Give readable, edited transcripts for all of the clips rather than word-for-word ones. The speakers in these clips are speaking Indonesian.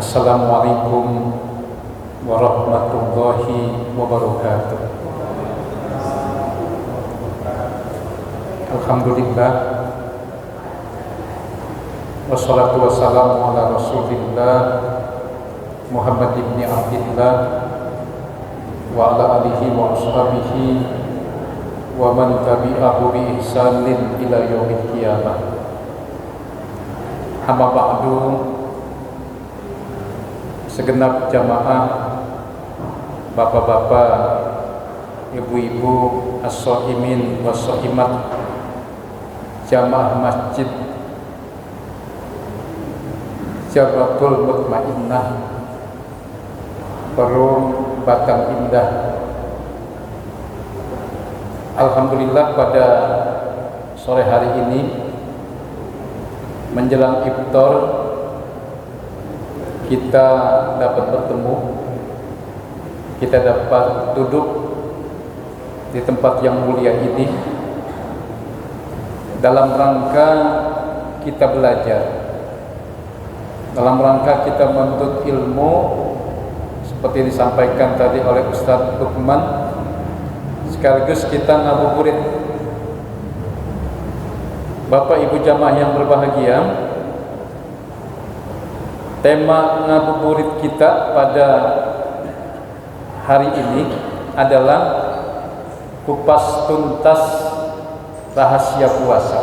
Assalamualaikum warahmatullahi wabarakatuh. Alhamdulillah, wassalatu wassalamu ala rasulillah Muhammad ibn Abdillah wa ala alihi wa ashabihi wa man tabi'ahu bi ihsanin ila yaumil qiyamah. Amma ba'du. Segenap jamaah, bapak-bapak, ibu-ibu, as-shaimin was-shaimat, jamaah masjid Jabatul Mutmainnah Perum Batang Indah. Alhamdulillah, pada sore hari ini menjelang iftar kita dapat bertemu, kita dapat duduk di tempat yang mulia ini dalam rangka kita belajar, dalam rangka kita menuntut ilmu seperti disampaikan tadi oleh Ustadz Lukman, sekaligus kita ngabuburit. Bapak Ibu jamaah yang berbahagia, tema ngabuburit kita pada hari ini adalah kupas tuntas rahasia puasa.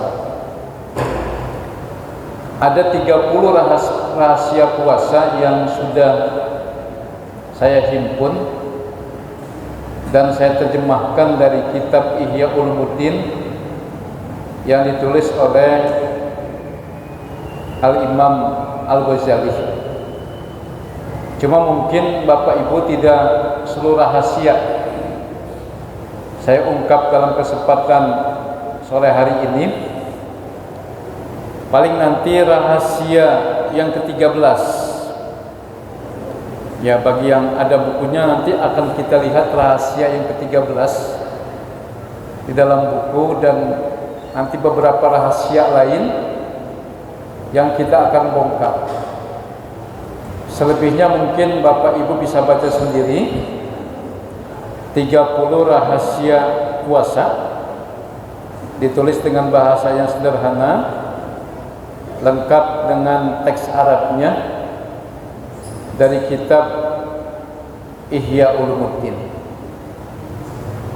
Ada 30 rahasia puasa yang sudah saya himpun dan saya terjemahkan dari kitab Ihya Ulumuddin yang ditulis oleh Al-Imam Al-Ghazali. Cuma mungkin Bapak Ibu tidak seluruh rahasia saya ungkap dalam kesempatan sore hari ini. Paling nanti rahasia yang ke-13, ya bagi yang ada bukunya nanti akan kita lihat rahasia yang ke-13 di dalam buku, dan nanti beberapa rahasia lain yang kita akan bongkar. Selebihnya mungkin Bapak Ibu bisa baca sendiri. 30 rahasia puasa ditulis dengan bahasa yang sederhana, lengkap dengan teks Arabnya dari kitab Ihya Ulumuddin.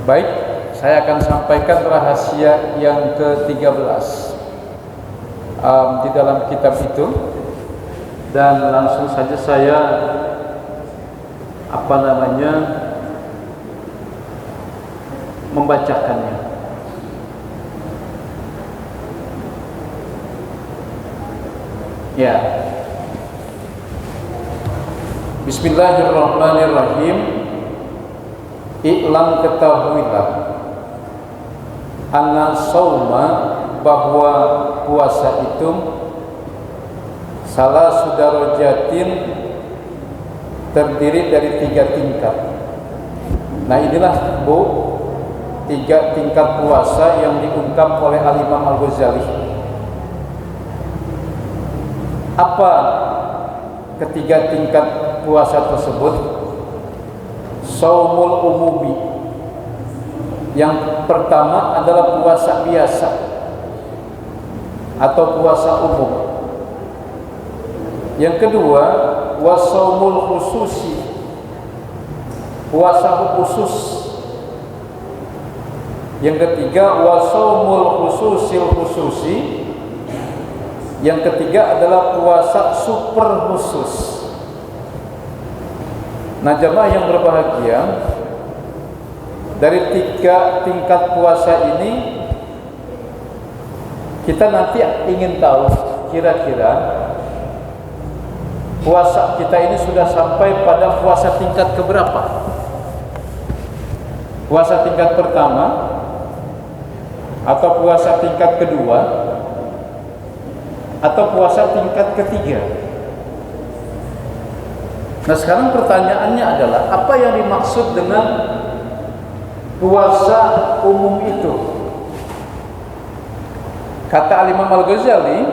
Baik, saya akan sampaikan rahasia yang ke-13 di dalam kitab itu, dan langsung saja saya membacakannya. Ya. Bismillahirrahmanirrahim. I'lam, ketahuilah, anna sauma, bahwa puasa itu salah sudarajatin, terdiri dari 3 tingkat. Nah, inilah Bu 3 tingkat puasa yang diungkap oleh Al-Imam Al-Ghazali. Apa ketiga tingkat puasa tersebut? Shaumul umumi, yang pertama adalah puasa biasa atau puasa umum. Yang kedua, wasaumul khususi, puasa khusus. Yang ketiga, wasaumul khususil khususi. Yang ketiga adalah puasa super khusus. Nah, jemaah yang berbahagia, dari 3 tingkat puasa ini kita nanti ingin tahu kira-kira puasa kita ini sudah sampai pada puasa tingkat keberapa? Puasa tingkat pertama atau puasa tingkat kedua atau puasa tingkat ketiga? Nah, sekarang pertanyaannya adalah, apa yang dimaksud dengan puasa umum itu? Kata Al-Imam Al-Ghazali,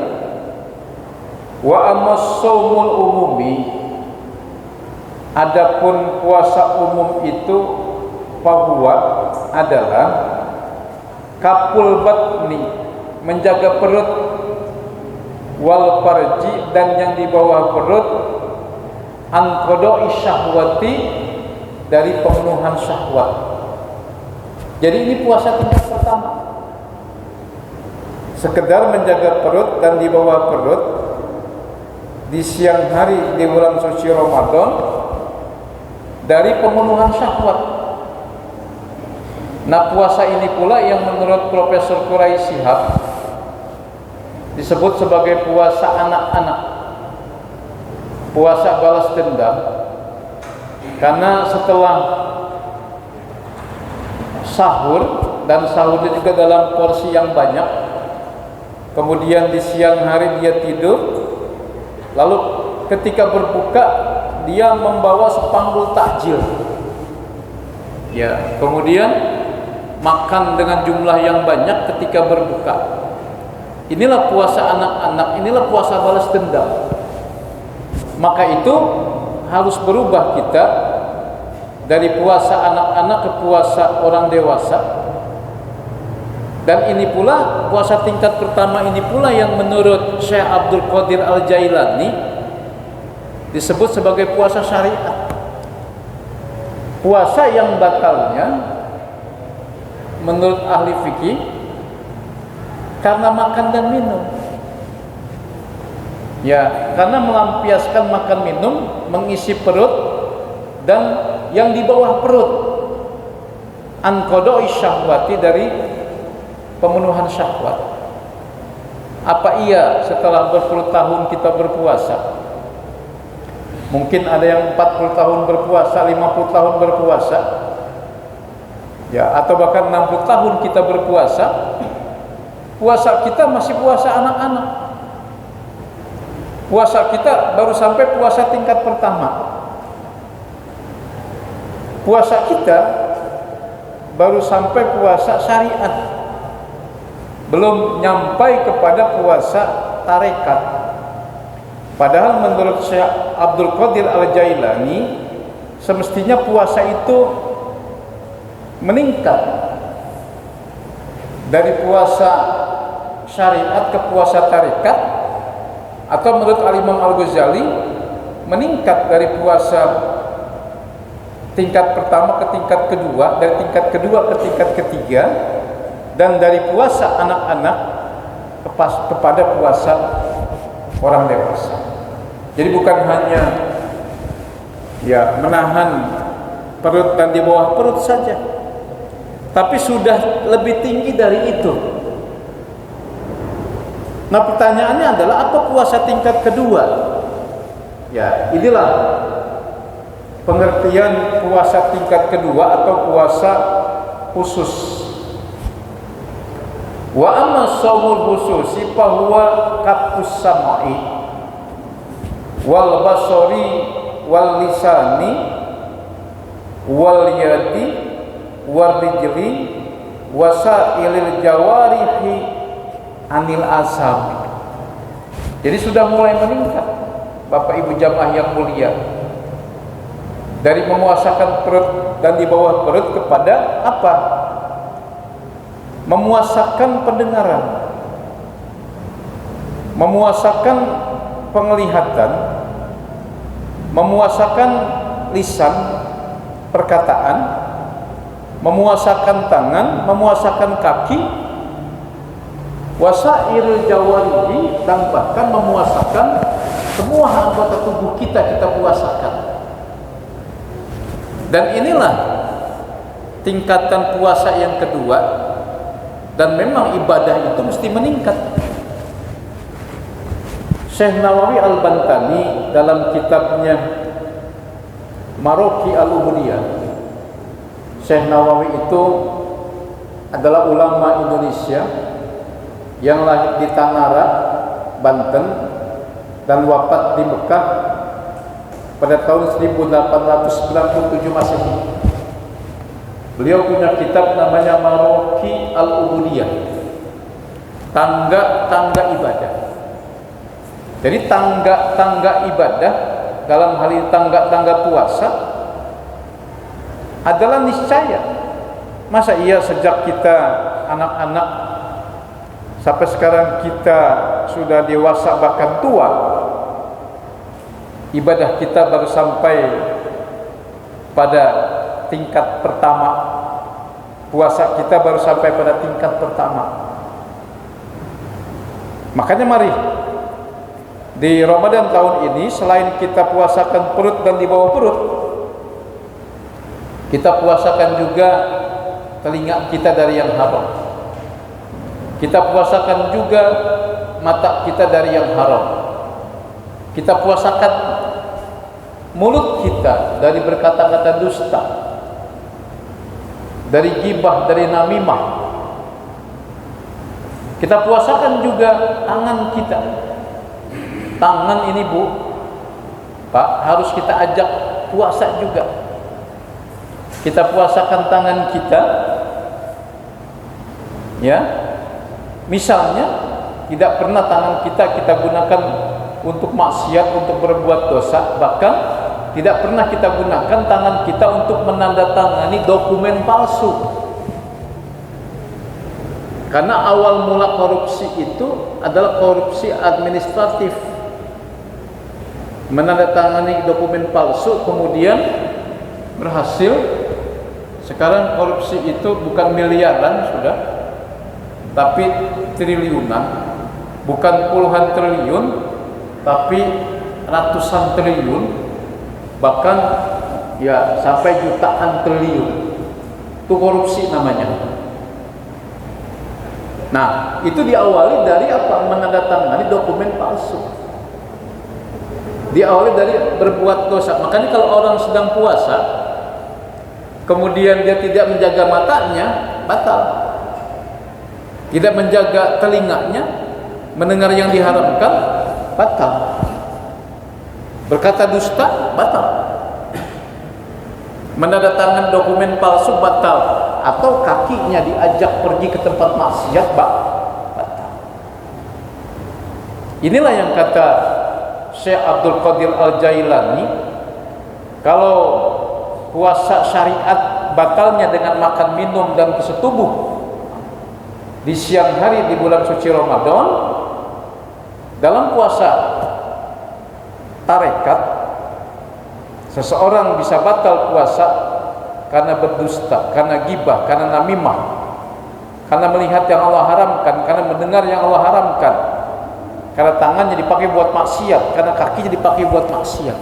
wa amma shaumul umumi, Adapun puasa umum itu bahwa adalah kapul batni, menjaga perut, wal farji, dan yang di bawah perut, an qada'i syahwati, dari pemenuhan syahwat. Jadi ini puasa tingkat pertama, sekedar menjaga perut dan di bawah perut di siang hari di bulan suci Ramadan dari pemenuhan syahwat. Nah, puasa ini pula yang menurut Profesor Quraisy Shihab disebut sebagai puasa anak-anak, puasa balas dendam, karena setelah sahur, dan sahurnya juga dalam porsi yang banyak, kemudian di siang hari dia tidur, lalu ketika berbuka dia membawa sepanggul takjil, ya, kemudian makan dengan jumlah yang banyak ketika berbuka. Inilah puasa anak-anak, inilah puasa balas dendam. Maka itu harus berubah kita dari puasa anak-anak ke puasa orang dewasa. Dan ini pula puasa tingkat pertama ini pula yang menurut Syekh Abdul Qadir Al-Jailani disebut sebagai puasa syariat. Puasa yang batalnya menurut ahli fikih karena makan dan minum. Ya, karena melampiaskan makan minum, mengisi perut dan yang di bawah perut, an qada'i syahwati, dari pemenuhan syahwat. Apa iya setelah berpuluh tahun kita berpuasa? Mungkin ada yang 40 tahun berpuasa, 50 tahun berpuasa, ya, atau bahkan 60 tahun kita berpuasa. Puasa kita masih puasa anak-anak. Puasa kita baru sampai puasa tingkat pertama. Puasa kita baru sampai puasa syariat, belum nyampai kepada puasa tarekat. Padahal menurut Syekh Abdul Qadir Al-Jailani semestinya puasa itu meningkat dari puasa syariat ke puasa tarekat, atau menurut Al-Imam Al-Ghazali meningkat dari puasa tingkat pertama ke tingkat kedua, dari tingkat kedua ke tingkat ketiga, dan dari puasa anak-anak kepada puasa orang dewasa. Jadi bukan hanya ya menahan perut dan di bawah perut saja, tapi sudah lebih tinggi dari itu. Nah, pertanyaannya adalah apa puasa tingkat kedua? Ya, inilah pengertian puasa tingkat kedua atau puasa khusus. Wa amma shaumul khususi fa huwa kaffus sam'i wal basari wal lisani wal yadi wal rijli wasailil jawarihi anil asam. Jadi sudah mulai meningkat, Bapak Ibu jamaah yang mulia, dari memuasakan perut dan di bawah perut kepada apa? Memuasakan pendengaran, memuasakan penglihatan, memuasakan lisan, perkataan, memuasakan tangan, memuasakan kaki, wasairul jawarihi, dan bahkan memuasakan semua anggota tubuh kita puasakan. Dan inilah tingkatan puasa yang kedua, dan memang ibadah itu mesti meningkat. Syekh Nawawi Al-Bantani dalam kitabnya Maraqi Al-Ubudiyah, Syekh Nawawi itu adalah ulama Indonesia yang lahir di Tanara, Banten, dan wafat di Mekah pada tahun 1897 Masehi. Beliau punya kitab namanya Maraqi Al-Ubudiyah, tangga-tangga ibadah. Jadi tangga-tangga ibadah dalam hal ini tangga-tangga puasa adalah niscaya. Masa iya sejak kita anak-anak sampai sekarang kita sudah dewasa bahkan tua, ibadah kita baru sampai pada tingkat pertama, puasa kita baru sampai pada tingkat pertama. Makanya mari di Ramadan tahun ini, selain kita puasakan perut dan di bawah perut, kita puasakan juga telinga kita dari yang haram. Kita puasakan juga mata kita dari yang haram. Kita puasakan mulut kita dari berkata-kata dusta, dari gibah, dari namimah. Kita puasakan juga tangan kita. Tangan ini Bu, Pak, harus kita ajak puasa juga. Kita puasakan tangan kita, ya. Misalnya tidak pernah tangan kita gunakan untuk maksiat, untuk berbuat dosa, bahkan tidak pernah kita gunakan tangan kita untuk menandatangani dokumen palsu. Karena awal mula korupsi itu adalah korupsi administratif, menandatangani dokumen palsu kemudian berhasil. Sekarang korupsi itu bukan miliaran sudah, tapi triliunan, bukan puluhan triliun, tapi ratusan triliun, bahkan ya sampai jutaan triliun. Itu korupsi namanya. Nah, itu diawali dari apa? Menandatangani dokumen palsu. Diawali dari berbuat dosa. Makanya kalau orang sedang puasa, kemudian dia tidak menjaga matanya, batal. Tidak menjaga telinganya, mendengar yang diharamkan, batal. Berkata dusta, batal. Menandatangani dokumen palsu, batal. Atau kakinya diajak pergi ke tempat maksiat, batal. Inilah yang kata Syekh Abdul Qadir Al-Jailani, kalau puasa syariat batalnya dengan makan minum dan bersetubuh di siang hari di bulan suci Ramadan. Dalam puasa tarekat, seseorang bisa batal puasa karena berdusta, karena gibah, karena namimah, karena melihat yang Allah haramkan, karena mendengar yang Allah haramkan, karena tangannya dipakai buat maksiat, karena kakinya dipakai buat maksiat.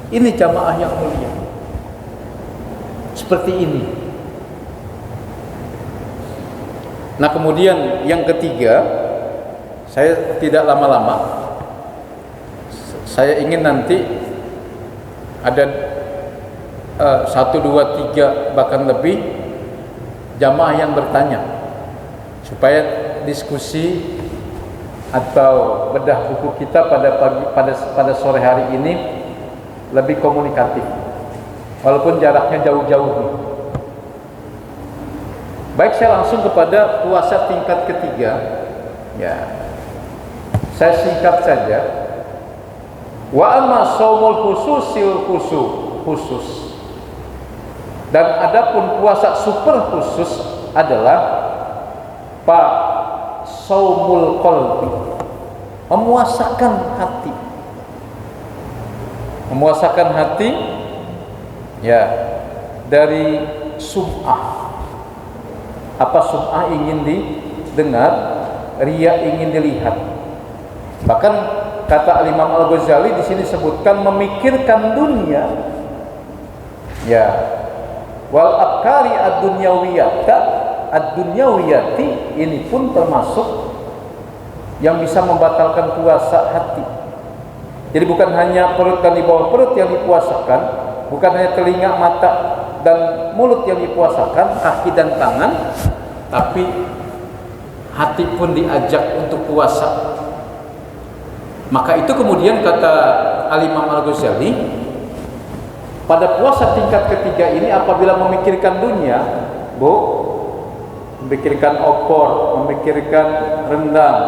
Ini jamaah yang mulia. Seperti ini. Nah, kemudian yang ketiga, saya tidak lama-lama, saya ingin nanti ada 1, 2, 3 bahkan lebih jamaah yang bertanya, supaya diskusi atau bedah buku kita pada sore hari ini lebih komunikatif, walaupun jaraknya jauh-jauh nih. Baik, saya langsung kepada puasa tingkat ketiga. Ya, saya singkat saja. Wa amma shaumul khususil khusus. Dan adapun puasa super khusus adalah Pak saumul qalbi, memuasakan hati. Memuasakan hati ya dari sum'ah. Apa sum'ah? Ingin didengar, riya ingin dilihat. Bahkan kata Imam Al-Ghazali di sini sebutkan memikirkan dunia. Ya. Wal afkari ad-dunyawiyati ini pun termasuk yang bisa membatalkan puasa hati. Jadi bukan hanya perut dan di bawah perut yang dipuasakan, bukan hanya telinga, mata dan mulut yang dipuasakan, kaki dan tangan, tapi hati pun diajak untuk puasa. Maka itu kemudian kata Al-Imam Al-Ghazali, pada puasa tingkat ketiga ini apabila memikirkan dunia, Bu, memikirkan opor, memikirkan rendang,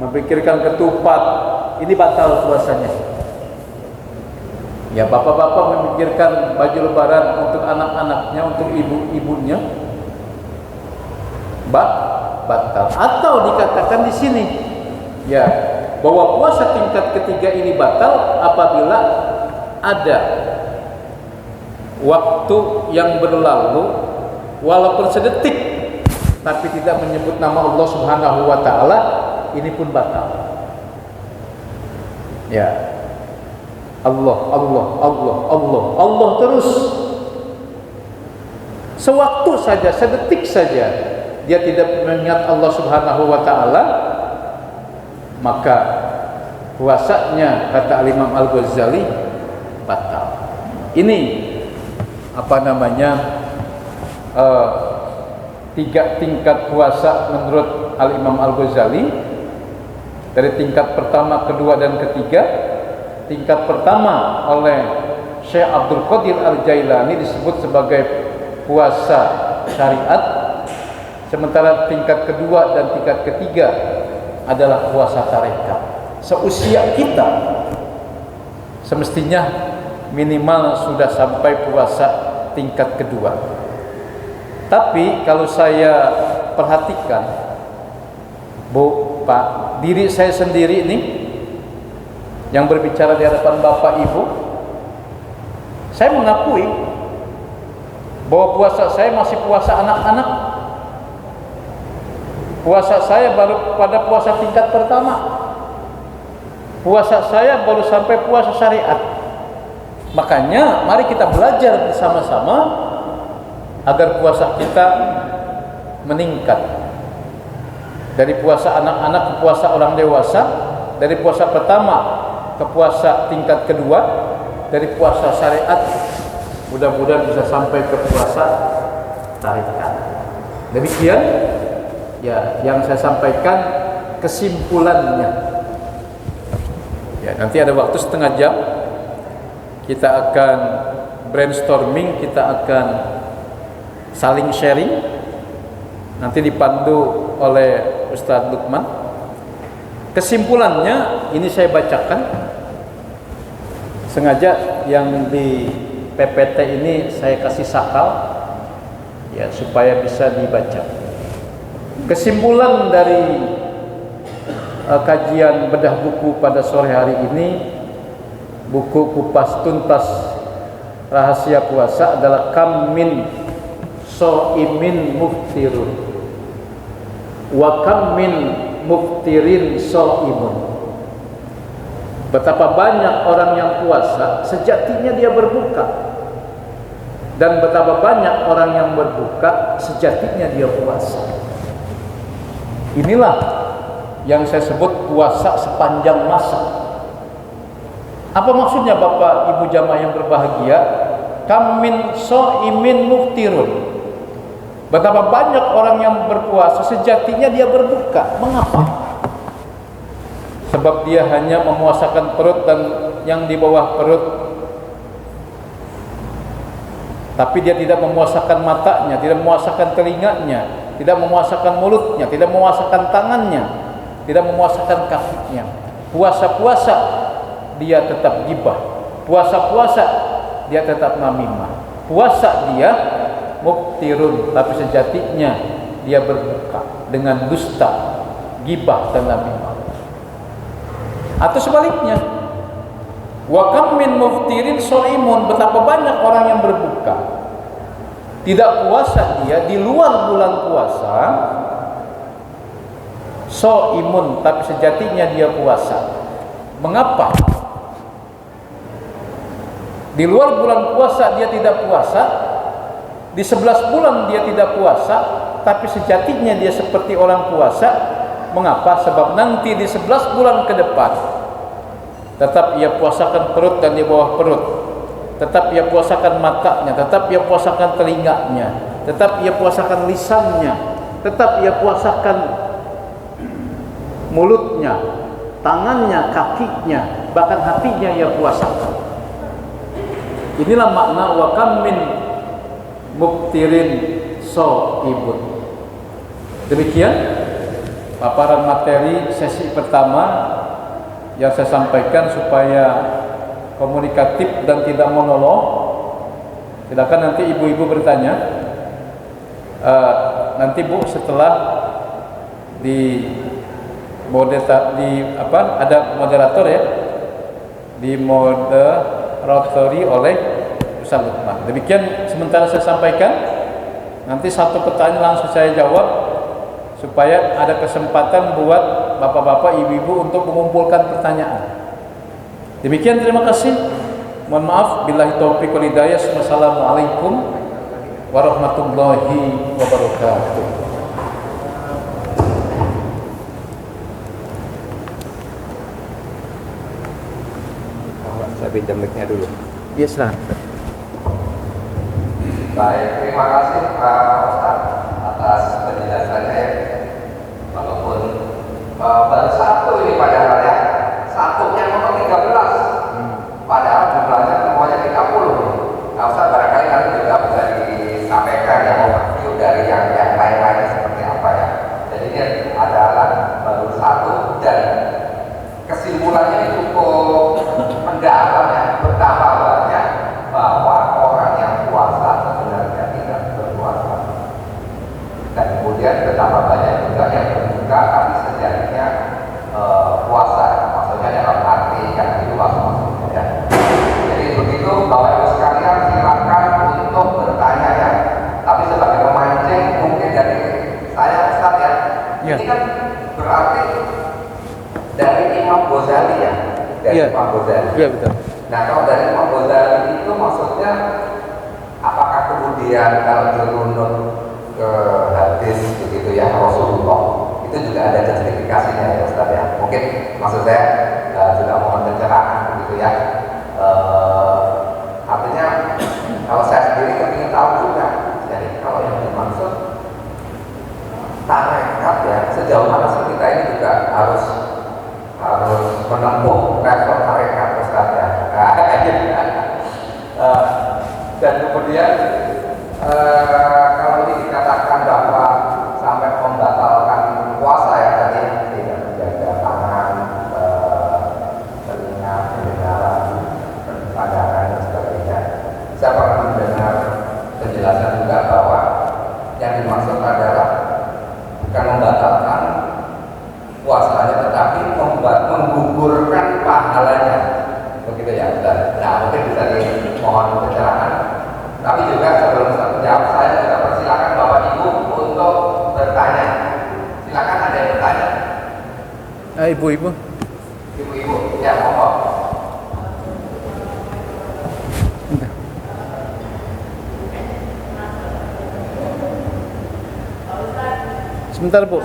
memikirkan ketupat, ini batal puasanya. Ya, bapak-bapak memikirkan baju lebaran untuk anak-anaknya, untuk ibu-ibunya, batal. Atau dikatakan di sini, ya, bahwa puasa tingkat ketiga ini batal apabila ada waktu yang berlalu walaupun sedetik tapi tidak menyebut nama Allah Subhanahu wa taala, ini pun batal. Ya. Allah terus. Sewaktu saja, sedetik saja dia tidak mengingat Allah Subhanahu wa taala, maka puasanya, kata Imam Al-Ghazali, batal. Ini tiga tingkat puasa menurut Al-Imam Al-Ghazali. Dari tingkat pertama, kedua, dan ketiga. Tingkat pertama oleh Syekh Abdul Qadir Al-Jailani disebut sebagai puasa syariat, sementara tingkat kedua dan tingkat ketiga adalah puasa tarekat. Seusia kita semestinya minimal sudah sampai puasa tingkat kedua. Tapi kalau saya perhatikan, Bu, Pak, diri saya sendiri ini yang berbicara di hadapan Bapak Ibu, saya mengakui bahwa puasa saya masih puasa anak-anak. Puasa saya baru pada puasa tingkat pertama. Puasa saya baru sampai puasa syariat. Makanya mari kita belajar bersama-sama agar puasa kita meningkat. Dari puasa anak-anak ke puasa orang dewasa, dari puasa pertama ke puasa tingkat kedua, dari puasa syariat mudah-mudahan bisa sampai ke puasa tarekat. Demikian ya yang saya sampaikan kesimpulannya. Ya, nanti ada waktu setengah jam kita akan brainstorming, kita akan saling sharing, nanti dipandu oleh Ustadz Lukman. Kesimpulannya ini saya bacakan. Sengaja yang di PPT ini saya kasih sakal ya supaya bisa dibaca. Kesimpulan dari kajian bedah buku pada sore hari ini, buku Kupas Tuntas Rahasia Puasa adalah kam min shaimin muftirun wa kam min muftirin shaimun. Betapa banyak orang yang puasa sejatinya dia berbuka, dan betapa banyak orang yang berbuka sejatinya dia puasa. Inilah yang saya sebut puasa sepanjang masa. Apa maksudnya Bapak Ibu jamaah yang berbahagia? Kam min shaimin muftirun. Betapa banyak orang yang berpuasa sejatinya dia berbuka. Mengapa? Sebab dia hanya memuasakan perut dan yang di bawah perut, tapi dia tidak memuasakan matanya, tidak memuasakan telinganya, tidak memuasakan mulutnya, tidak memuasakan tangannya, tidak memuasakan kakinya. Puasa-puasa dia tetap gibah, puasa-puasa dia tetap namimah, puasa dia muftirun, tapi sejatinya dia berbuka dengan dusta, gibah, dan namimah. Atau sebaliknya, wa kam min muftirin shaimun, betapa banyak orang yang berbuka tidak puasa dia di luar bulan puasa, shaimun, tapi sejatinya dia puasa. Mengapa? Di luar bulan puasa dia tidak puasa, di 11 bulan dia tidak puasa, tapi sejatinya dia seperti orang puasa. Mengapa? Sebab nanti di 11 bulan ke depan tetap ia puasakan perut dan di bawah perut, tetap ia puasakan matanya, tetap ia puasakan telinganya, tetap ia puasakan lisannya, tetap ia puasakan mulutnya, tangannya, kakinya, bahkan hatinya ia puasakan. Inilah makna wa kam min muftirin shaibun. Demikian paparan materi sesi pertama yang saya sampaikan supaya komunikatif dan tidak monolog. Silakan nanti ibu-ibu bertanya. Nanti Bu setelah di ada moderator ya, di moderatori oleh Ustaz Lukman. Demikian sementara saya sampaikan. Nanti satu pertanyaan langsung saya jawab supaya ada kesempatan buat bapak-bapak, ibu-ibu untuk mengumpulkan pertanyaan. Demikian, terima kasih. Mohon maaf, billahi taufiq wal hidayah. Wassalamualaikum warahmatullahi wabarakatuh. Saya pinjam mic-nya dulu. Yes, lah. Baik, terima kasih Pak Ustaz atas penjelasannya. Walaupun baru satu ini padahal ya, satunya nomor 13, padahal jumlahnya semuanya 30. Nah Ustaz barangkali nanti juga bisa disampaikan ya overview dari yang lain-lainnya seperti apa ya. Jadi ini adalah baru satu dan kesimpulannya cukup mendalam ya, betapa banyak bahwa orang yang puasa sebenarnya tidak berpuasa, dan kemudian betapa banyak juga yang berbuka tapi sejatinya puasa, maksudnya dalam arti yang itu maksudnya ya. Jadi begitu Bapak Ibu sekalian, silakan untuk bertanya ya, tapi sebagai pemancing mungkin dari saya Ustaz ya, ini kan berarti dari Imam Ghazali ya, dari Imam Ghazali. Iya, betul. Nah kalau dari Imam Ghazali itu maksudnya apakah kemudian kalau dirunut ke hadis begitu ya Rasulullah itu juga ada justifikasinya ya Ustaz ya? Mungkin maksud saya juga mohon pencerahan begitu ya. Artinya kalau saya sendiri ingin tahu juga, jadi kalau yang dimaksud tarekat ya, sejauh mana sih kita ini juga harus menempuh level tarekat Ustaz ya. Dan kemudian kalau ini dikatakan bahwa sampai membatalkan puasa ya, tadi tidak menjaga tangan, telinga, pendengaran, pandangan dan sebagainya. Saya pernah mendengar penjelasan juga bahwa yang dimaksud adalah bukan membatalkan puasanya, tetapi menggugurkan pahalanya, begitu ya Ustaz. Nah mungkin bisa dimohon pencerahan. Tapi juga sebelum saya menjawab, saya juga persilakan Bapak Ibu untuk bertanya. Silakan, ada yang bertanya. Ibu-ibu. Ibu-ibu, ya mohon. Sebentar Bu.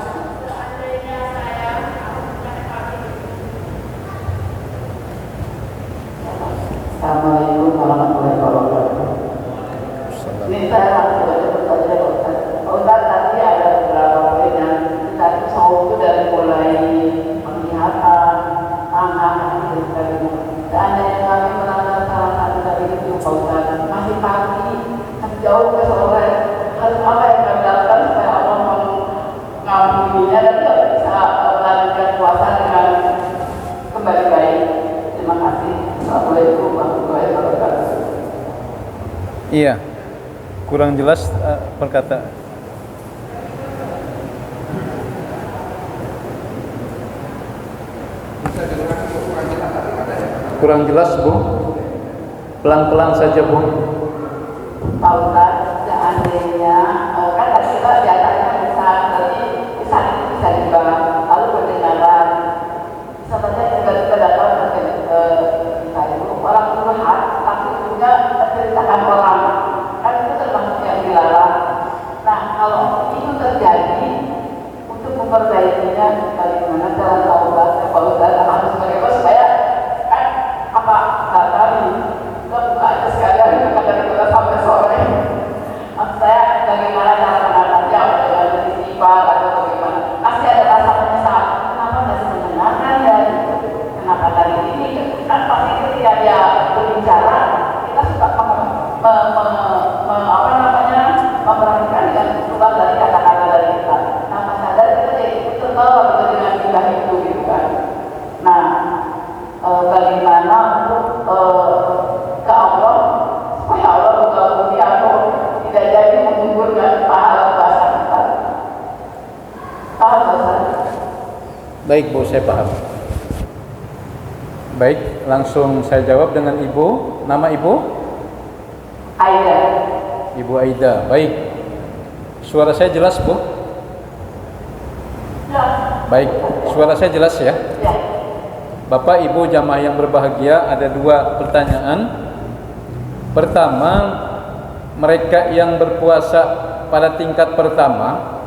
Assalamualaikum warahmatullahi wabarakatuh. Ini saya langsung saja bertanya Pak Ustaz. Pak Ustaz, tadi ada beberapa poin yang kita tahu itu dari mulai penglihatan, tangan, dan sebagainya. Seandainya kami melanggar salah satu dari itu Pak Ustaz, masih pagi, masih jauh ke sore, harus apa yang kami lakukan supaya Allah mengampuninya dan kita bisa melanjutkan puasa dengan kembali baik. Terima kasih. Assalamualaikum warahmatullahi wabarakatuh. Iya, kurang jelas perkataan. Kurang jelas Bu. Pelan-pelan saja Bu. Pak Ustaz, seandainya kan tadi kita biasanya bisa juga lalu berdengaran, bisa saja kita dapat orang curhat tapi juga menceritakan orang, kan itu termasuk yang dilarang. Nah kalau itu terjadi, untuk memperbaikinya bagaimana cara taubat Pak Ustaz harus bagaimana supaya kan apa kami kita buka aja sekalian kadang kita sampai sore. Maksud saya bagaimana Baik Bu, saya paham. Baik, langsung saya jawab dengan Ibu. Nama Ibu? Aida. Ibu Aida. Baik. Suara saya jelas Bu? Ya. Baik, suara saya jelas ya? Ya. Bapak Ibu jamaah yang berbahagia, ada 2 pertanyaan. Pertama, mereka yang berpuasa pada tingkat pertama,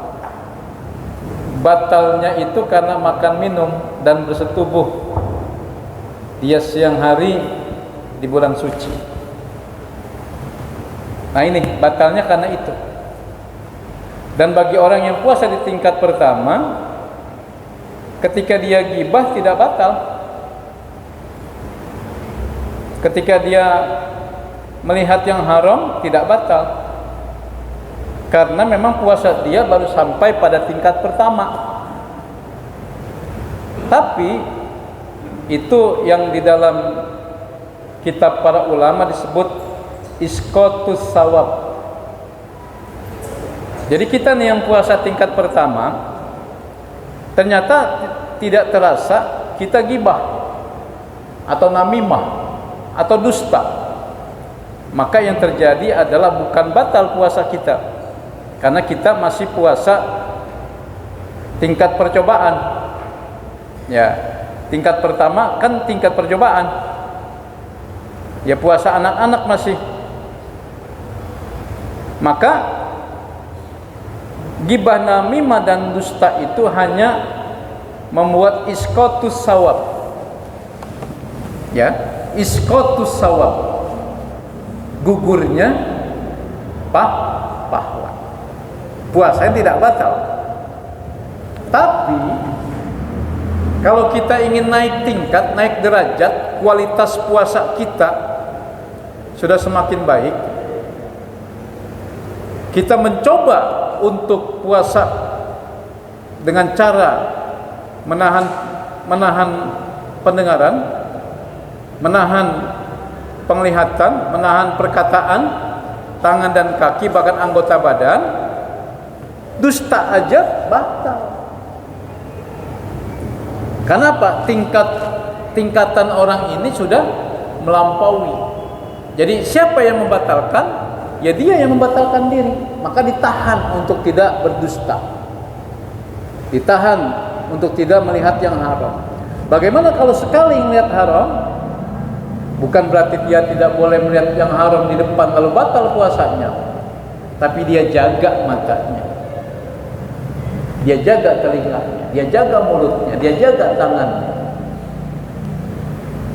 batalnya itu karena makan minum dan bersetubuh dia siang hari di bulan suci. Nah ini batalnya karena itu. Dan bagi orang yang puasa di tingkat pertama, ketika dia gibah tidak batal. Ketika dia melihat yang haram tidak batal. Karena memang puasa dia baru sampai pada tingkat pertama. Tapi itu yang di dalam kitab para ulama disebut isqatus sawab. Jadi kita nih yang puasa tingkat pertama, ternyata tidak terasa kita gibah atau namimah atau dusta. Maka yang terjadi adalah bukan batal puasa kita, karena kita masih puasa tingkat percobaan. Ya, tingkat pertama kan tingkat percobaan. Ya puasa anak-anak masih. Maka gibah, namimah dan dusta itu hanya membuat isqatus sawab. Ya, isqatus sawab. Gugurnya pahala. Puasanya tidak batal. Tapi kalau kita ingin naik tingkat, naik derajat, kualitas puasa kita sudah semakin baik, kita mencoba untuk puasa dengan cara menahan pendengaran, menahan penglihatan, menahan perkataan, tangan dan kaki, bahkan anggota badan. Dusta aja batal. Kenapa? Tingkatan orang ini sudah melampaui. Jadi siapa yang membatalkan? Ya dia yang membatalkan diri. Maka ditahan untuk tidak berdusta. Ditahan untuk tidak melihat yang haram. Bagaimana kalau sekali melihat haram? Bukan berarti dia tidak boleh melihat yang haram di depan lalu batal puasanya. Tapi dia jaga matanya. Dia jaga telinganya, dia jaga mulutnya, dia jaga tangannya.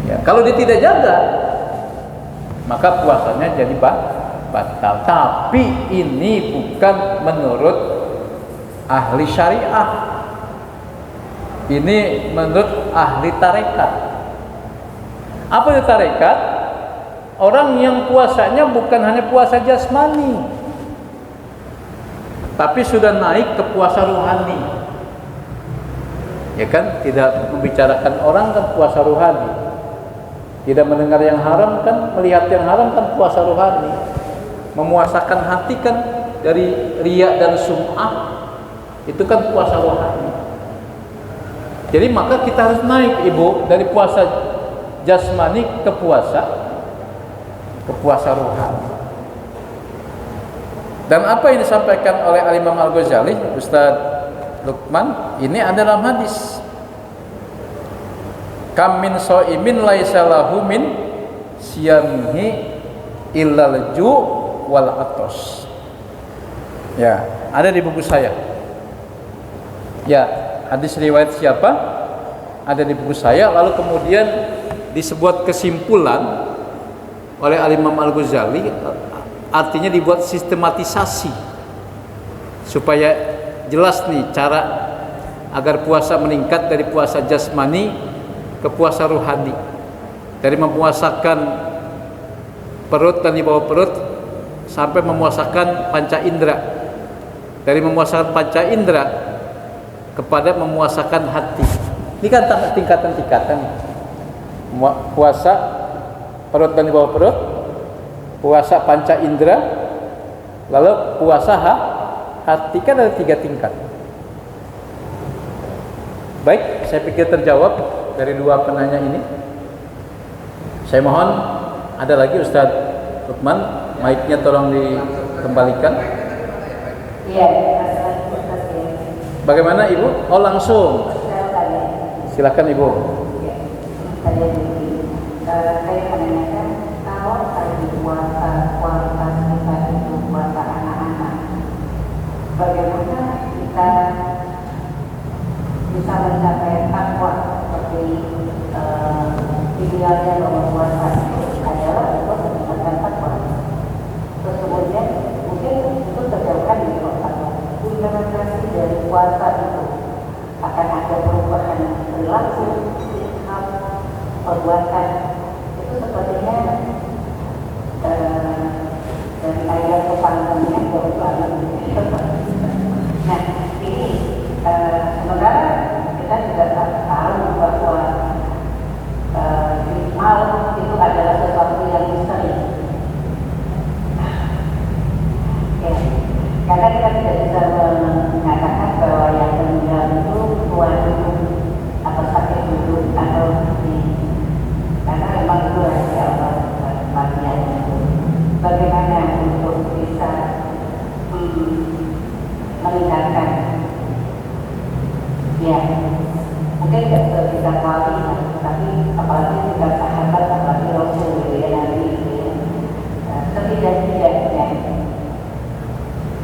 Ya, kalau dia tidak jaga, maka puasanya jadi batal. Tapi ini bukan menurut ahli syariah. Ini menurut ahli tarekat. Apa itu tarekat? Orang yang puasanya bukan hanya puasa jasmani, tapi sudah naik ke puasa rohani. Ya kan, tidak membicarakan orang kan puasa rohani. Tidak mendengar yang haram kan, melihat yang haram kan puasa rohani. Memuasakan hati kan dari riya dan sum'ah, itu kan puasa rohani. Jadi maka kita harus naik Ibu dari puasa jasmani ke puasa rohani. Dan apa yang disampaikan oleh Al-Imam Al-Ghazali, Ustaz Luqman, ini adalah hadis. Kam min shaimin laisa lahu min siyamihi illal ju' wal atos. Ya, ada di buku saya. Ya, hadis riwayat siapa? Ada di buku saya. Lalu kemudian disebut kesimpulan oleh Al-Imam Al-Ghazali. Artinya dibuat sistematisasi supaya jelas nih cara agar puasa meningkat dari puasa jasmani ke puasa rohani, dari memuasakan perut dan di bawah perut sampai memuasakan panca indera, dari memuasakan panca indera kepada memuasakan hati. Ini kan tingkatan-tingkatan. Puasa perut dan di bawah perut, puasa panca indera, lalu puasa hati, kan ada 3 tingkat. Baik, saya pikir terjawab dari dua penanya ini. Saya mohon ada lagi Ustadz Lukman, mic-nya tolong dikembalikan. Iya. Bagaimana Ibu? Oh langsung. Silakan Ibu. Saya menanyakan kalau tadi kualitas kita itu puasa anak-anak, bagaimana kita bisa mencapai takwa seperti idealnya bahwa puasa itu adalah untuk meningkatkan takwa. Terus kemudian mungkin itu terjauhkan di kota. Implementasi dari puasa itu akan ada perubahan perilaku, sikap, perbuatan. Itu sepertinya dari ayat kepanjangannya jauh banget. Nah, ini sementara kita juga tahu bahwa malam itu adalah sesuatu yang misteri. Karena kita tidak bisa mengatakan bahwa yang meninggal itu tua dulu atau sakit dulu atau ini, karena memang itu rahasia Allah kematian itu. Bagaimana untuk bisa meningkatkan? Ya, mungkin tidak bisa kali, tapi apalagi tidak sahabat, apalagi Rasul gitu ya, Nabi gitu ya. Setidak-tidaknya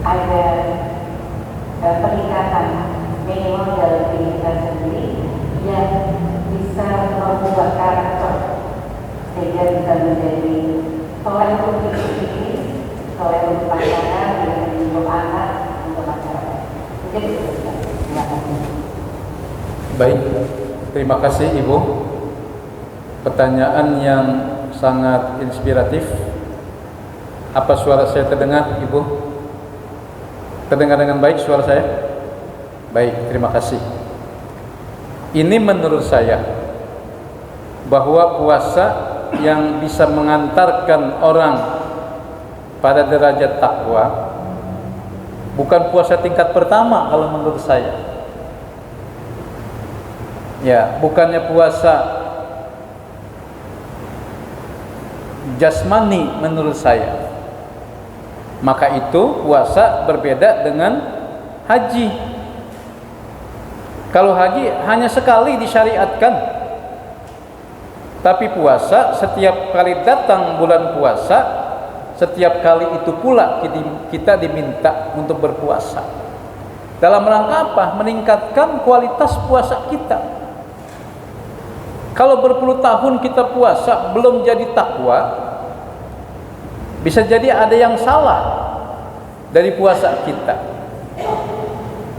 ada peningkatan minimal dalam diri kita sendiri yang bisa membuat karakter sehingga bisa menjadi soleh untuk diri sendiri, soleh untuk pasangan, untuk anak, untuk masyarakat. Mungkin itu saja. Terima kasih. Baik, terima kasih Ibu. Pertanyaan yang sangat inspiratif. Apa suara saya terdengar Ibu? Terdengar dengan baik suara saya? Baik, terima kasih. Ini menurut saya bahwa puasa yang bisa mengantarkan orang pada derajat takwa bukan puasa tingkat pertama kalau menurut saya. Ya, bukannya puasa jasmani menurut saya. Maka itu puasa berbeda dengan haji. Kalau haji hanya sekali disyariatkan, tapi puasa setiap kali datang bulan puasa, setiap kali itu pula kita diminta untuk berpuasa. Dalam rangka apa? Meningkatkan kualitas puasa kita. Kalau berpuluh tahun kita puasa belum jadi takwa, bisa jadi ada yang salah dari puasa kita.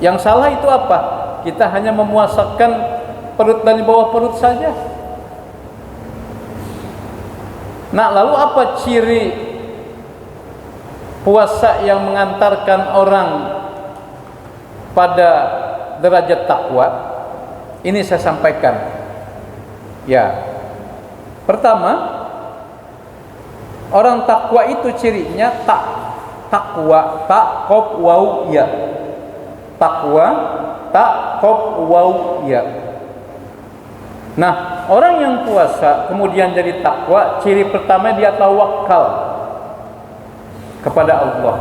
Yang salah itu apa? Kita hanya memuasakan perut dan di bawah perut saja. Nah, lalu apa ciri puasa yang mengantarkan orang pada derajat takwa? Ini saya sampaikan. Ya. Pertama, orang takwa itu cirinya takwa, takob wau ya. Takwa, takob wau ya. Nah, orang yang puasa kemudian jadi takwa, ciri pertama dia tawakal kepada Allah.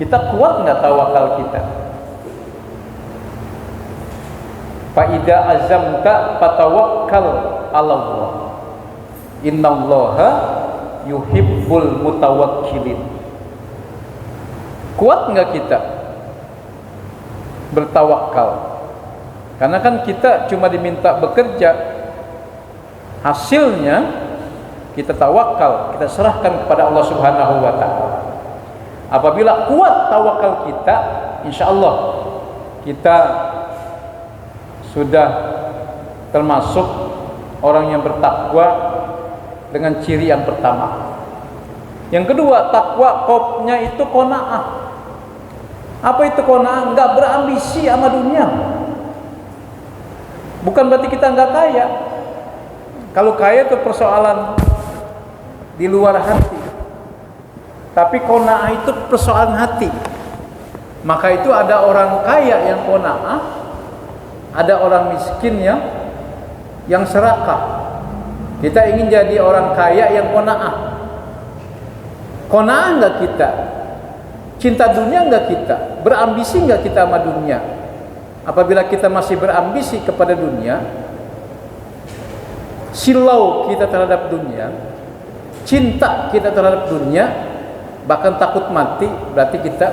Kita kuat nggak tawakal kita? Fa idza azamta fatawakkal 'ala Allah. Innallaha yuhibbul mutawakkilin. Kuat nggak kita bertawakal? Karena kan kita cuma diminta bekerja, hasilnya kita tawakal, kita serahkan kepada Allah Subhanahu wa taala. Apabila kuat tawakal kita, insya Allah kita sudah termasuk orang yang bertakwa dengan ciri yang pertama. Yang kedua, takwa kopnya itu qanaah. Apa itu qanaah? Enggak berambisi sama dunia. Bukan berarti kita enggak kaya. Kalau kaya itu persoalan di luar hati. Tapi qanaah itu persoalan hati. Maka itu ada orang kaya yang qanaah, ada orang miskin yang serakah. Kita ingin jadi orang kaya yang qanaah. Qanaah enggak kita? Cinta dunia enggak kita? Berambisi enggak kita sama dunia? Apabila kita masih berambisi kepada dunia, silau kita terhadap dunia, cinta kita terhadap dunia, bahkan takut mati, berarti kita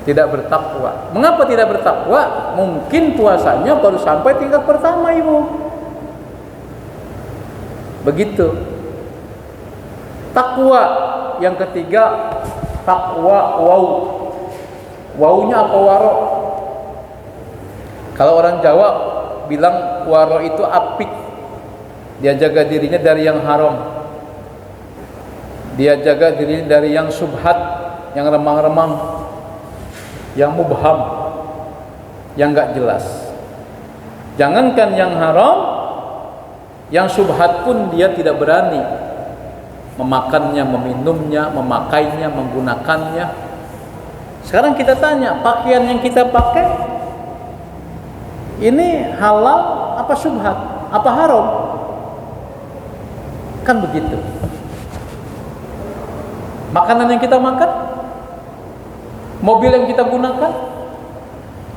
tidak bertakwa. Mengapa tidak bertakwa? Mungkin puasanya baru sampai tingkat pertama, Ibu. Begitu. Takwa yang ketiga, takwa wau. Waunya apa? Waro. Kalau orang Jawa bilang waro itu apik. Dia jaga dirinya dari yang haram. Dia jaga dirinya dari yang subhat, yang remang-remang, yang mubham, yang enggak jelas. Jangankan yang haram, yang subhat pun dia tidak berani memakannya, meminumnya, memakainya, menggunakannya. Sekarang kita tanya, pakaian yang kita pakai ini halal apa subhat, apa haram? Kan begitu. Makanan yang kita makan, mobil yang kita gunakan,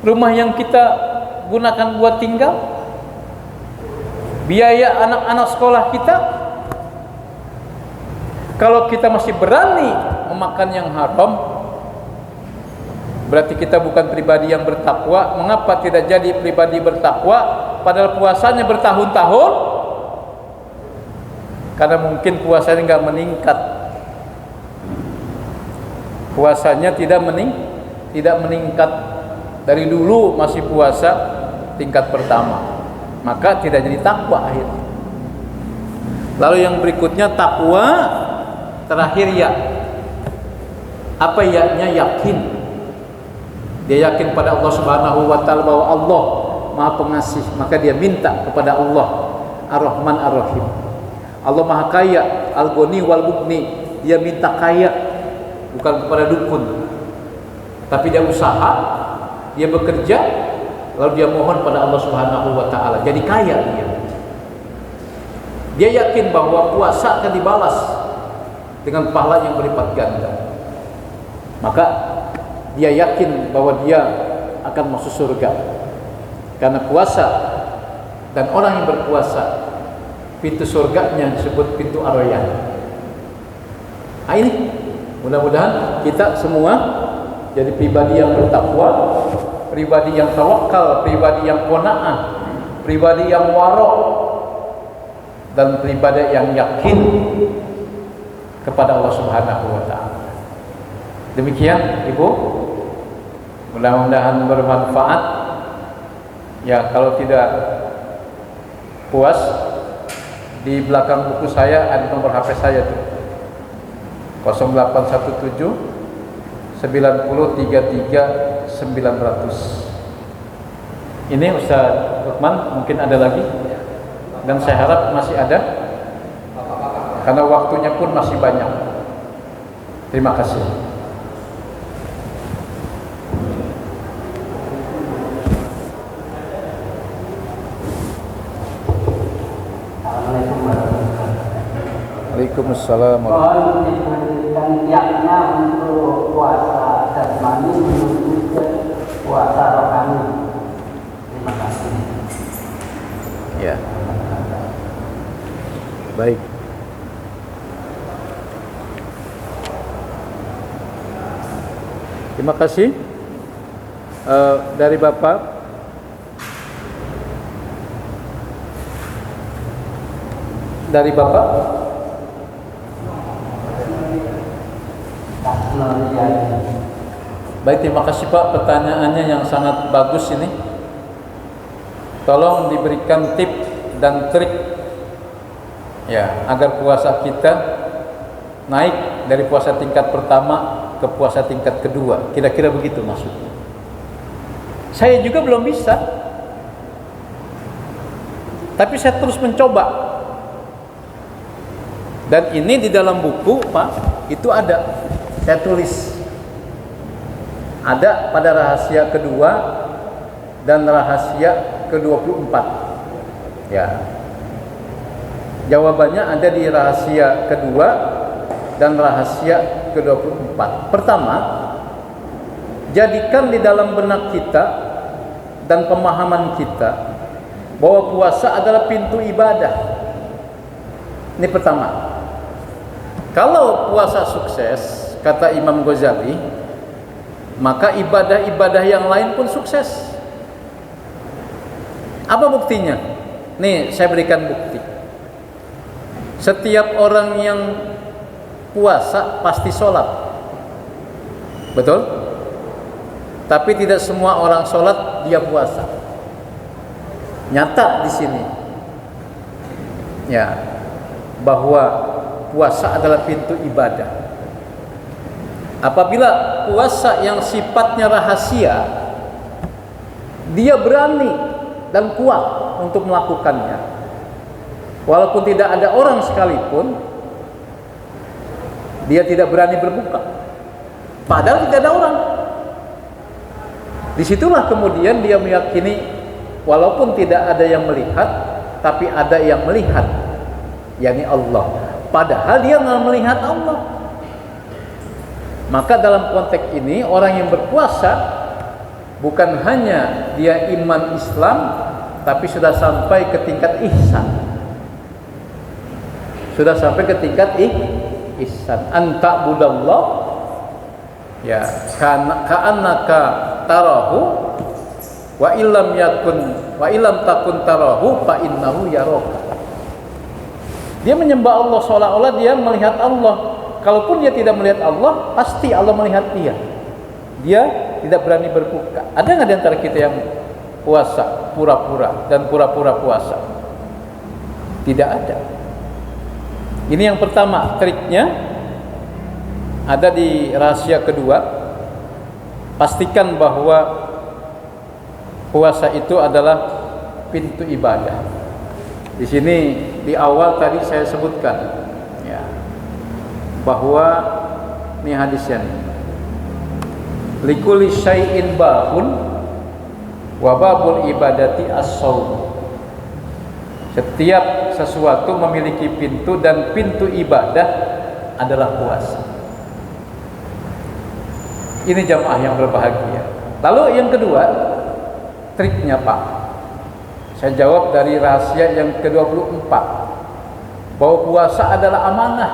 rumah yang kita gunakan buat tinggal, biaya anak-anak sekolah kita. Kalau kita masih berani memakan yang haram, berarti kita bukan pribadi yang bertakwa. Mengapa tidak jadi pribadi bertakwa padahal puasanya bertahun-tahun? Karena mungkin puasanya enggak meningkat. Puasanya tidak meningkat. Dari dulu masih puasa tingkat pertama, maka tidak jadi takwa akhirnya. Lalu yang berikutnya takwa terakhir ya. Apa ya-nya? Yakin. Dia yakin pada Allah Subhanahu wa taala bahwa Allah Maha Pengasih, maka dia minta kepada Allah Ar-Rahman Ar-Rahim. Allah Maha Kaya, Al-Ghani wal Mughni, dia minta kaya, bukan kepada dukun. Tapi dia usaha, dia bekerja, lalu dia mohon pada Allah Subhanahu wa taala, jadi kaya dia. Dia yakin bahwa puasa akan dibalas dengan pahala yang berlipat ganda. Maka dia yakin bahwa dia akan masuk surga karena puasa. Dan orang yang berpuasa, pintu surganya disebut pintu Ar-Rayyan. Nah ini, mudah-mudahan kita semua jadi pribadi yang bertakwa, pribadi yang tawakal, pribadi yang qanaah, pribadi yang waro', dan pribadi yang yakin kepada Allah Subhanahu wa taala. Demikian Ibu, mudah-mudahan bermanfaat. Ya, kalau tidak puas, di belakang buku saya ada nomor HP saya tuh, 0817 9033 900. Ini Ustaz Lukman, mungkin ada lagi, dan saya harap masih ada karena waktunya pun masih banyak. Terima kasih. Waalaikumsalam. Mohon diberikan niatnya untuk puasa jasmani menuju ke puasa rohani. Terima kasih. Ya. Baik. Terima kasih dari Bapak. Dari Bapak. Baik, terima kasih Pak, pertanyaannya yang sangat bagus ini. Tolong diberikan tip dan trik ya agar puasa kita naik dari puasa tingkat pertama ke puasa tingkat kedua. Kira-kira begitu maksudnya. Saya juga belum bisa, tapi saya terus mencoba. Dan ini di dalam buku Pak, itu ada, saya tulis. Ada pada rahasia kedua, dan rahasia ke-24? Ya. Jawabannya ada di rahasia kedua dan rahasia ke-24. Pertama, jadikan di dalam benak kita dan pemahaman kita bahwa puasa adalah pintu ibadah. Ini pertama. Kalau puasa sukses, kata Imam Ghazali, maka ibadah-ibadah yang lain pun sukses. Apa buktinya? Nih, saya berikan bukti. Setiap orang yang puasa pasti sholat, betul? Tapi tidak semua orang sholat dia puasa. Nyata di sini, ya, bahwa puasa adalah pintu ibadah. Apabila puasa yang sifatnya rahasia, dia berani dan kuat untuk melakukannya, walaupun tidak ada orang sekalipun, dia tidak berani berbuka, padahal tidak ada orang. Disitulah kemudian dia meyakini, walaupun tidak ada yang melihat, tapi ada yang melihat, yakni Allah. Padahal dia nggak melihat Allah. Maka dalam konteks ini, orang yang berpuasa bukan hanya dia iman Islam, tapi sudah sampai ke tingkat ihsan. Sudah sampai ke tingkat ihsan. Anta budallah, ya, ka'annaka tarahu wa illam takun tarahu fa innahu yaraka. Dia menyembah Allah seolah-olah dia melihat Allah. Kalaupun dia tidak melihat Allah, pasti Allah melihat dia. Dia tidak berani berbuka. Ada nggak di antara kita yang puasa pura-pura dan pura-pura puasa? Tidak ada. Ini yang pertama, triknya ada di rahasia kedua. Pastikan bahwa puasa itu adalah pintu ibadah. Di sini di awal tadi saya sebutkan, ya, bahwa ini hadisnya nih. Likulli syai'in babun wa babul ibadati as-shaum. Setiap sesuatu memiliki pintu dan pintu ibadah adalah puasa. Ini jamaah yang berbahagia. Lalu yang kedua, triknya Pak. Saya jawab dari rahasia yang ke-24, bahwa puasa adalah amanah.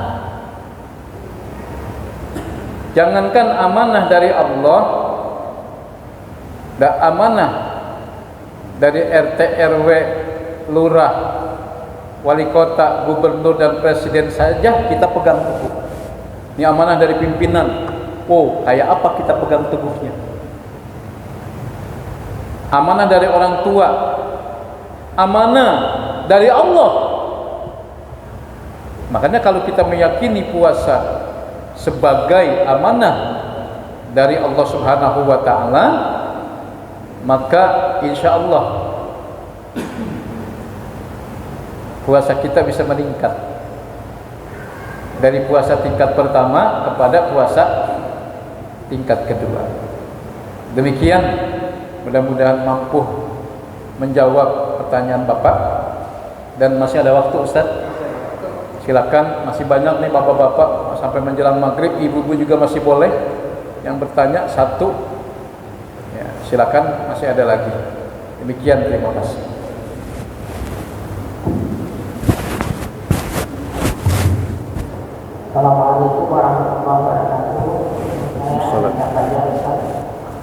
Jangankan amanah dari Allah, dan amanah dari RT, RW, lurah, wali kota, gubernur dan presiden saja kita pegang teguh. Ini amanah dari pimpinan. Oh, kayak apa kita pegang teguhnya? Amanah dari orang tua, amanah dari Allah. Makanya kalau kita meyakini puasa sebagai amanah dari Allah Subhanahu wa taala, maka insya Allah puasa kita bisa meningkat dari puasa tingkat pertama kepada puasa tingkat kedua. Demikian, mudah-mudahan mampu menjawab pertanyaan Bapak. Dan masih ada waktu, Ustaz. Silakan, masih banyak nih bapak-bapak sampai menjelang maghrib. Ibu-ibu juga masih boleh yang bertanya satu. Ya, silakan, masih ada lagi. Demikian, terima kasih. Assalamualaikum warahmatullahi wabarakatuh.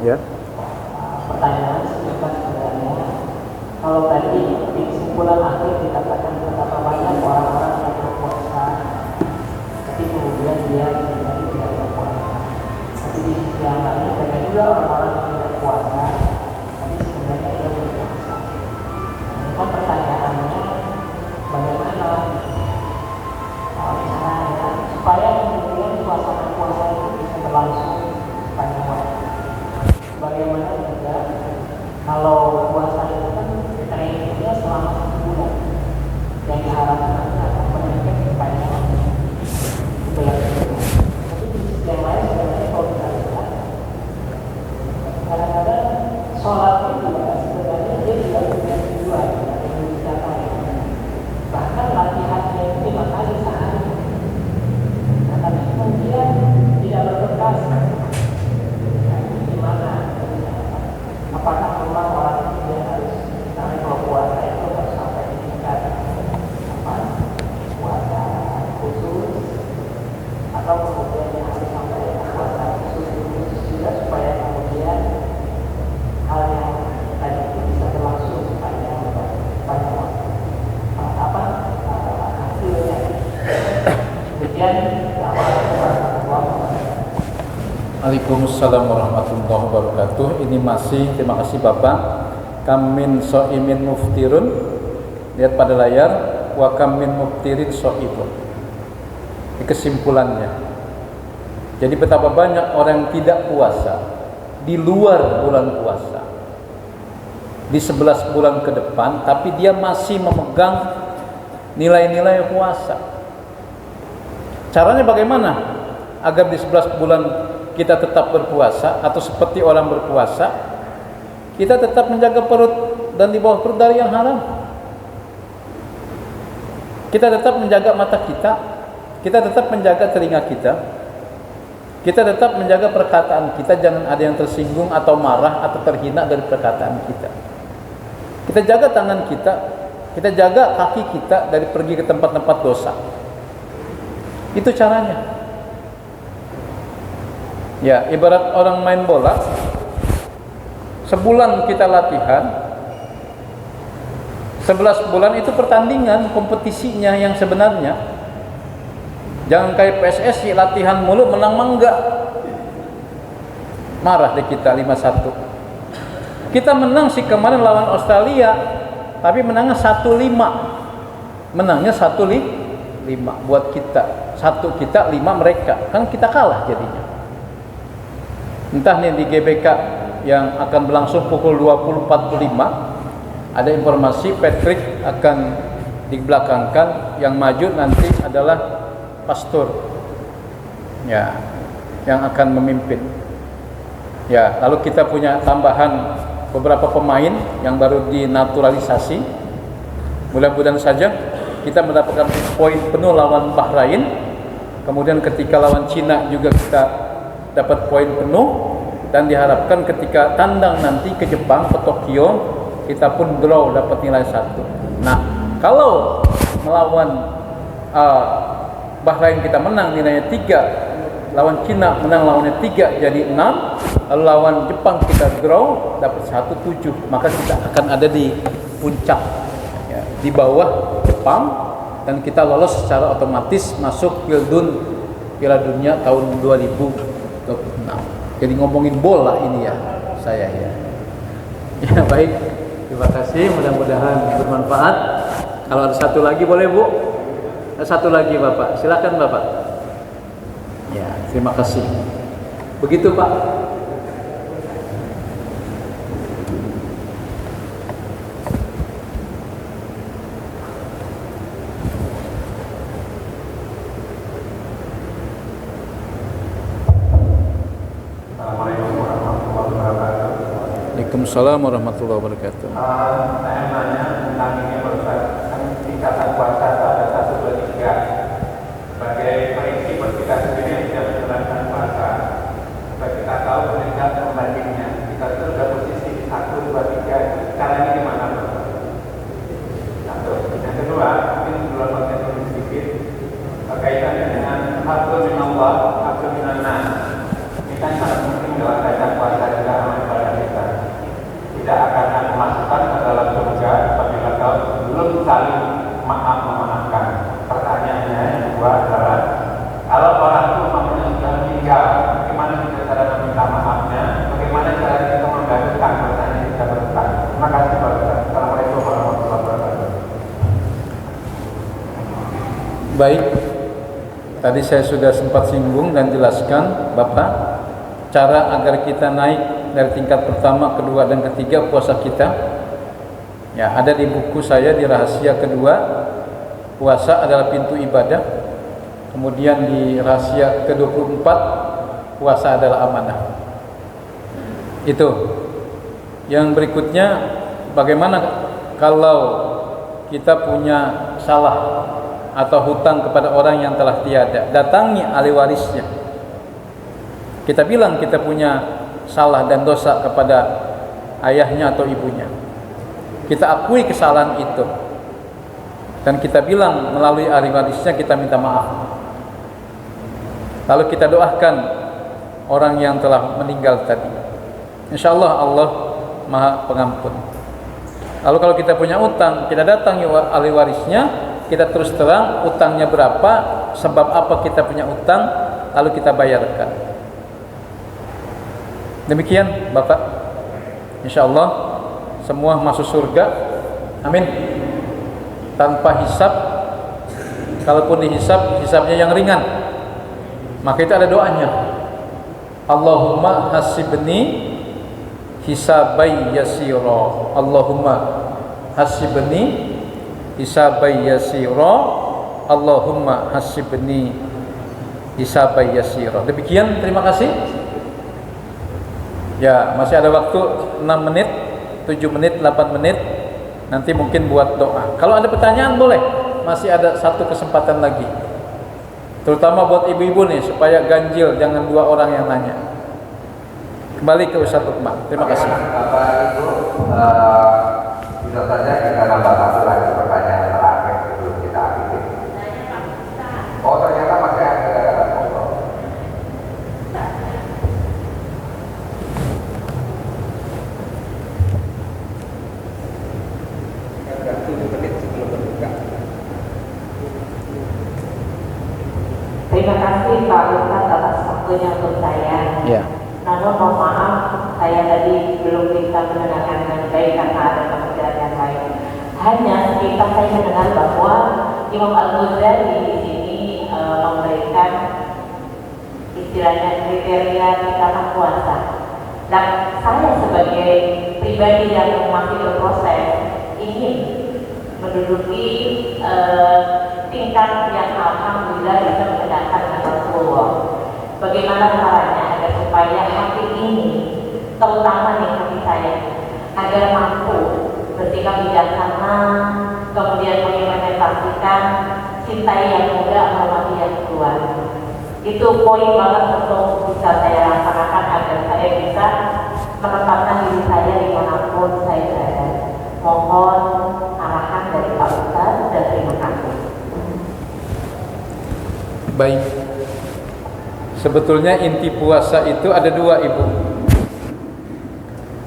Ya. Pertanyaan singkat sebenarnya. Kalau tadi di kesimpulan akhir dikatakan betapa banyak orang-orang yang berpuasa, tapi kemudian dia tidak berpuasa. Tapi di sisi yang lain banyak juga orang-orang yang tidak puasa, tapi sebenarnya dia berpuasa. Nah, pertanyaannya, bagaimana misalnya supaya kemudian puasa itu bisa berlangsung panjang waktu? Bagaimana juga kalau puasa itu kan trainingnya selama 1 bulan, yang diharapkan akan meningkat sepanjang waktu itu yang kedua. Tapi di sisi yang lain sebenarnya kalau kita lihat, kadang-kadang sholat itu juga hal yang tadi itu bisa berlangsung sepanjang waktu. Hasilnya. Kemudian Waalaikumsalam warahmatullahi wabarakatuh. Ini masih, terima kasih Bapak. Kamin so'imin muftirun. Lihat pada layar, wa kamin muftirin so'ibun. Ini kesimpulannya. Jadi betapa banyak orang yang tidak puasa di luar bulan puasa, di 11 bulan ke depan, tapi dia masih memegang nilai-nilai puasa. Caranya bagaimana agar di 11 bulan kita tetap berpuasa, atau seperti orang berpuasa, kita tetap menjaga perut dan di bawah perut dari yang haram. Kita tetap menjaga mata kita tetap menjaga telinga kita tetap menjaga perkataan kita, jangan ada yang tersinggung atau marah atau terhina dari perkataan kita. Kita jaga tangan kita jaga kaki kita dari pergi ke tempat-tempat dosa. Itu caranya. Ya, ibarat orang main bola, sebulan kita latihan, 11 bulan itu pertandingan, kompetisinya yang sebenarnya. Jangan kayak PSSI latihan mulu, menang enggak. Marah deh kita 5-1. Kita menang sih kemarin lawan Australia, tapi menangnya 1-5. Menangnya 1-5 buat kita. 1 kita, 5 mereka. Kan kita kalah jadinya. Entah nih di GBK yang akan berlangsung pukul 20.45, ada informasi Patrick akan dibelakangkan, yang maju nanti adalah pastor, ya, yang akan memimpin. Ya, lalu kita punya tambahan beberapa pemain yang baru dinaturalisasi. Mudah-mudahan saja kita mendapatkan poin penuh lawan Bahrain. Kemudian ketika lawan Cina juga kita dapat poin penuh, dan diharapkan ketika tandang nanti ke Jepang, ke Tokyo, kita pun draw dapat nilai 1. Nah, kalau melawan Bahrain kita menang nilainya 3, lawan Cina menang lawannya 3 jadi 6, lalu lawan Jepang kita draw dapat 1-7, maka kita akan ada di puncak, ya, di bawah Jepang, dan kita lolos secara otomatis masuk Piala Dunia tahun 2026. Jadi ngomongin bola ini ya saya ya. Ya baik, terima kasih, mudah-mudahan bermanfaat. Kalau ada satu lagi boleh Bu? Satu lagi Bapak, silakan Bapak. Ya, terima kasih. Begitu Pak. Waalaikumsalam warahmatullahi wabarakatuh. Saya nanya tentang ini Ustaz, kan tingkatan puasa ada 1, 2, 3. Sebagai prinsip kita sendiri yang tidak menjalankan puasa, supaya kita tahu meningkat pembandingnya, kita sudah posisi 1, 2, 3. Caranya gimana Ustaz? Satu. Yang kedua, mungkin sebelum konten sedikit berkaitannya dengan hafal minallah, hafal minannas. Ini kan sangat penting dalam kaitan puasa juga amal ibadah kita. Tidak akan memasukkan ke dalam surga apabila kau belum saling memaafkan. Pertanyaannya yang kedua adalah, kalau orang itu mampunya sudah meninggal, bagaimana kita cara meminta maafnya? Bagaimana cara kita membagikan pertanyaan kita berhutang? Terima kasih Pak Ustaz. Assalamualaikum warahmatullahi wabarakatuh. Baik, tadi saya sudah sempat singgung dan jelaskan Bapak cara agar kita naik dari tingkat pertama, kedua, dan ketiga puasa kita. Ya, ada di buku saya di rahasia kedua, puasa adalah pintu ibadah. Kemudian di rahasia ke-24, puasa adalah amanah. Itu. Yang berikutnya, bagaimana kalau kita punya salah atau hutang kepada orang yang telah tiada, datangi ahli warisnya. Kita bilang kita punya salah dan dosa kepada ayahnya atau ibunya. Kita akui kesalahan itu, dan kita bilang melalui ahli warisnya, kita minta maaf. Lalu kita doakan orang yang telah meninggal tadi. Insya Allah Allah Maha Pengampun. Lalu kalau kita punya utang, kita datangi ahli warisnya, kita terus terang utangnya berapa, sebab apa kita punya utang, lalu kita bayarkan. Demikian Bapak, insyaallah semua masuk surga, amin, tanpa hisab. Kalaupun dihisab, hisabnya yang ringan, maka itu ada doanya, Allahumma hasibni hisabai yasira, Allahumma hasibni hisabai yasira, Allahumma hasibni hisabai yasira. Demikian, terima kasih. Ya, masih ada waktu 6 menit, 7 menit, 8 menit. Nanti mungkin buat doa. Kalau ada pertanyaan boleh. Masih ada satu kesempatan lagi. Terutama buat ibu-ibu nih, supaya ganjil, jangan 2 orang yang nanya. Kembali ke Ustaz Lukman. Terima kasih. Bapak Ibu, bisa saja kita nambah satu lagi pertanyaan terakhir sebelum kita akhiri. Oh, ternyata masih ada. Terima kasih Pak Ustadz atas waktunya untuk saya. Ya. Namun mohon maaf, saya tadi belum bisa mendengarkan dengan baik karena ada pekerjaan yang lain. Hanya sekitar saya mendengar bahwa Imam Al-Ghazali di sini memberikan istilahnya kriteria ikatan puasa. Dan saya sebagai pribadi yang masih berproses ingin menduduki tingkat yang alhamdulillah bisa mendengarkan dengan Rasulullah. Bagaimana caranya agar supaya hati ini, terutama nih hati saya, agar mampu bersikap bijaksana, kemudian mengimplementasikan cintai yang muda, hormati yang tua. Itu poin banget untuk bisa saya laksanakan agar saya bisa menempatkan diri saya dimanapun saya berada. Mohon arahan dari Pak Ustadz dan terima kasih. Baik. Sebetulnya inti puasa itu ada 2, Ibu.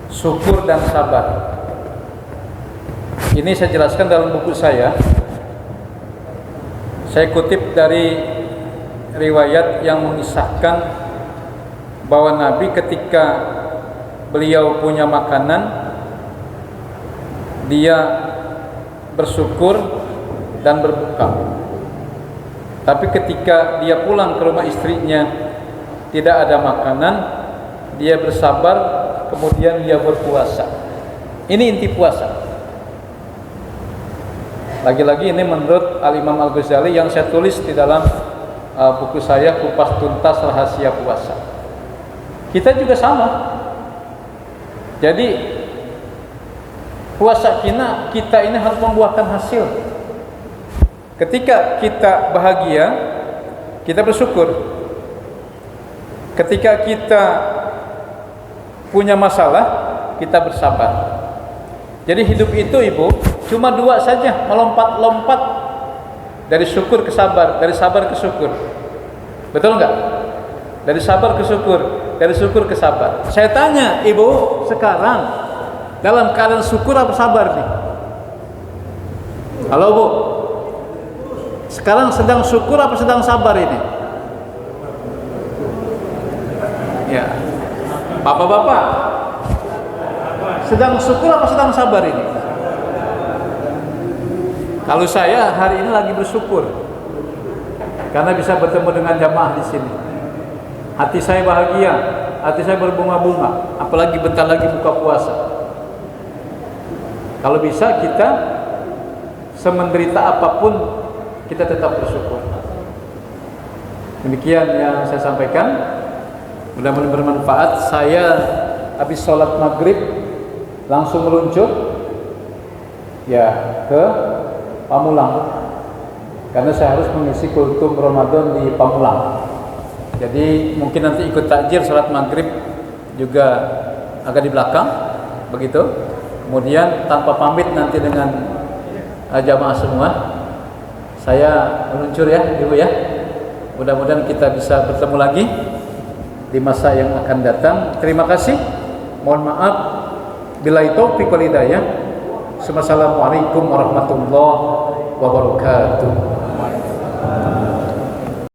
Syukur dan sabar. Ini saya jelaskan dalam buku saya. Saya kutip dari riwayat yang mengisahkan bahwa Nabi ketika beliau punya makanan, dia bersyukur dan berbuka. Tapi ketika dia pulang ke rumah istrinya tidak ada makanan, dia bersabar, kemudian dia berpuasa. Ini inti puasa. Lagi-lagi ini menurut Al-Imam Al-Ghazali yang saya tulis di dalam buku saya Kupas Tuntas Rahasia Puasa. Kita juga sama. Jadi puasa kita ini harus membuahkan hasil. Ketika kita bahagia, kita bersyukur. Ketika kita punya masalah, kita bersabar. Jadi hidup itu, Ibu, cuma 2 saja, melompat-lompat dari syukur ke sabar, dari sabar ke syukur. Betul enggak? Dari sabar ke syukur, dari syukur ke sabar. Saya tanya, Ibu, sekarang dalam keadaan syukur apa sabar nih? Halo, Bu. Sekarang sedang syukur apa sedang sabar ini? Ya. Bapak-bapak, sedang syukur apa sedang sabar ini? Kalau saya hari ini lagi bersyukur karena bisa bertemu dengan jamaah di sini. Hati saya bahagia, hati saya berbunga-bunga, apalagi bentar lagi buka puasa. Kalau bisa kita semenderita apapun kita tetap bersyukur. Demikian yang saya sampaikan. Mudah-mudahan bermanfaat. Saya habis sholat maghrib langsung meluncur ya ke Pamulang, karena saya harus mengisi kultum Ramadan di Pamulang. Jadi mungkin nanti ikut takjil sholat maghrib juga agak di belakang begitu. Kemudian tanpa pamit nanti dengan jamaah semua, saya meluncur ya, Ibu ya. Mudah-mudahan kita bisa bertemu lagi di masa yang akan datang. Terima kasih. Mohon maaf Billahi taufiq wal hidayah. Assalamualaikum warahmatullahi wabarakatuh.